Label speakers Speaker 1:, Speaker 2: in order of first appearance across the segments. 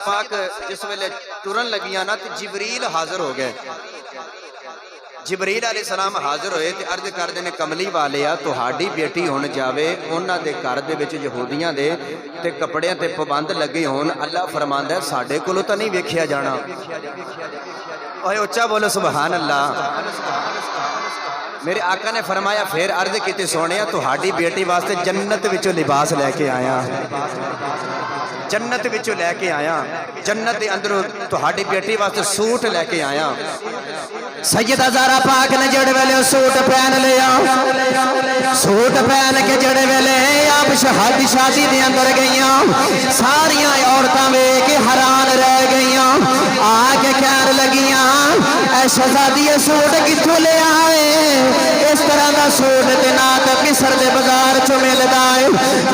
Speaker 1: پاک جس ویلے ٹرن لگیاں نا تے جبریل حاضر ہو گئے. جبریل علیہ السلام حاضر ہوئے تے عرض کردے نے کملی والیا تہاڈی بیٹی ہن جاوے انہاں دے گھر دے وچ یہودیاں دے تے کپڑیاں تے پابند لگے ہون. اللہ فرماندا ہے ساڈے کولوں تاں نہیں ویکھیا جانا. اوے اچا بولو سبحان اللہ. میرے آقا نے فرمایا پھر عرض کیتی سونیا تہاڈی بیٹی واسطے جنت وچوں لباس لے کے آیا, جنت وچوں لے کے آیا, جنت دے اندروں تہاڈی بیٹی واسطے سوٹ لے کے آیا.
Speaker 2: سیدہ زہرا پاک نے جڑے ویلے سوٹ پہن لیا, سوٹ پہن کے جڑے ویلے آپ شادی دے اندر گئیاں, ساریاں عورتاں ویکھ کے حیران رہ گئیاں. آ کے کہن لگیاں اے شہزادی سوٹ کتھوں لے آئے؟ اس طرح دا سوٹ تے نہ تے مصر دے بازار چوں ملدا ہے,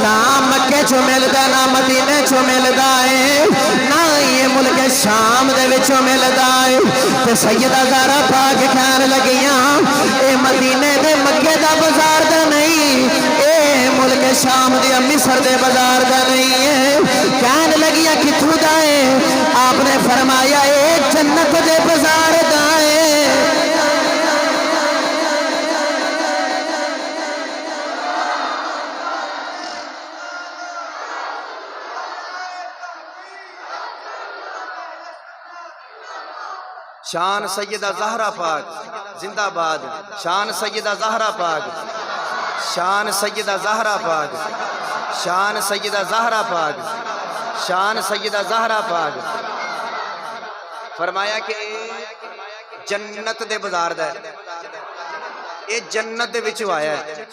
Speaker 2: نہ مکے چوں ملدا ہے, نہ مدینے چوں ملدا ہے, نہ یہ ملک شام دے وچوں ملدا ہے. تے سیدہ زہرا پاک کہن لگیاں اے مدینے دے مکے دا بازار دا نہیں, اے ملک شام دے مصر دے بازار دا نہیں ہے. کہن لگیاں کتھوں دا ہے؟ آپ نے فرمایا اے جنت دے بازار دا ہے.
Speaker 1: شان سیدہ زہرا پاک زندہ باد, شان سیدہ زہرا پاک, شان سیدہ زہرا پاک, شان سیدہ زہرا پاک, شان سیدہ زہرا پاک. فرمایا کہ جنت دے بازار دا ہے, اے جنت دے وچوں آیا ہے.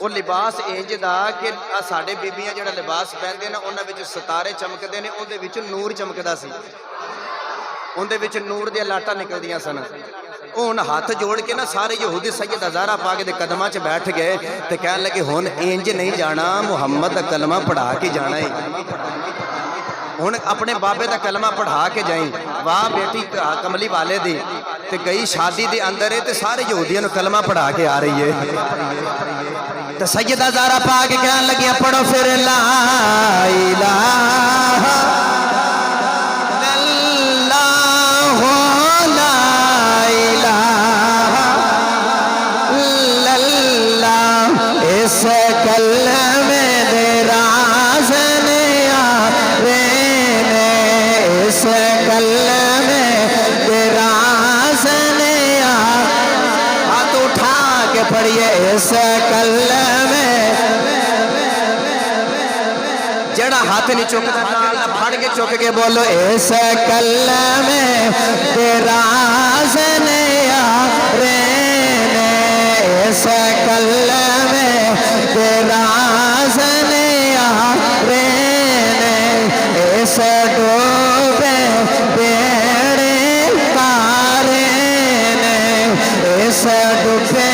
Speaker 1: وہ لباس انج دا کہ ساڈے بیبیاں جڑا لباس پہندے نا انہاں وچ ستارے چمکدے نے, اون دے وچ نور چمکدا سی, ان دے وچ نور دے لاٹاں نکلدیاں سن. ہن ہاتھ جوڑ کے نا سارے یہودی سیدہ زہرا پاک دے قدماں چ بیٹھ گئے تے کہن لگے ہن انج نہیں جانا, محمد دا کلمہ پڑھا کے جانا ہے. ہن اپنے بابے دا کلمہ پڑھا کے جائیں. واہ بیٹی کملی والے دی تے گئی شادی دے اندر ہے تے سارے یہودیاں نو کلمہ پڑھا کے آ رہی ہے.
Speaker 2: تے سیدہ زہرا پاک کہن لگیاں پڑھو پھر لا الہ اس کلمے دے راز نیارے نے, اس کلمے دے راز نیارے. ہاتھ اٹھا کے پڑھیے اس کلمے,
Speaker 1: جڑا ہاتھ نہیں چکتا پھڑ کے چک کے
Speaker 2: بولو اس کلمے دے راز نیارے نے, اس کلمے دے راز نیارے نے, اس ڈوبے بیڑے تارے نے, اس ڈوبے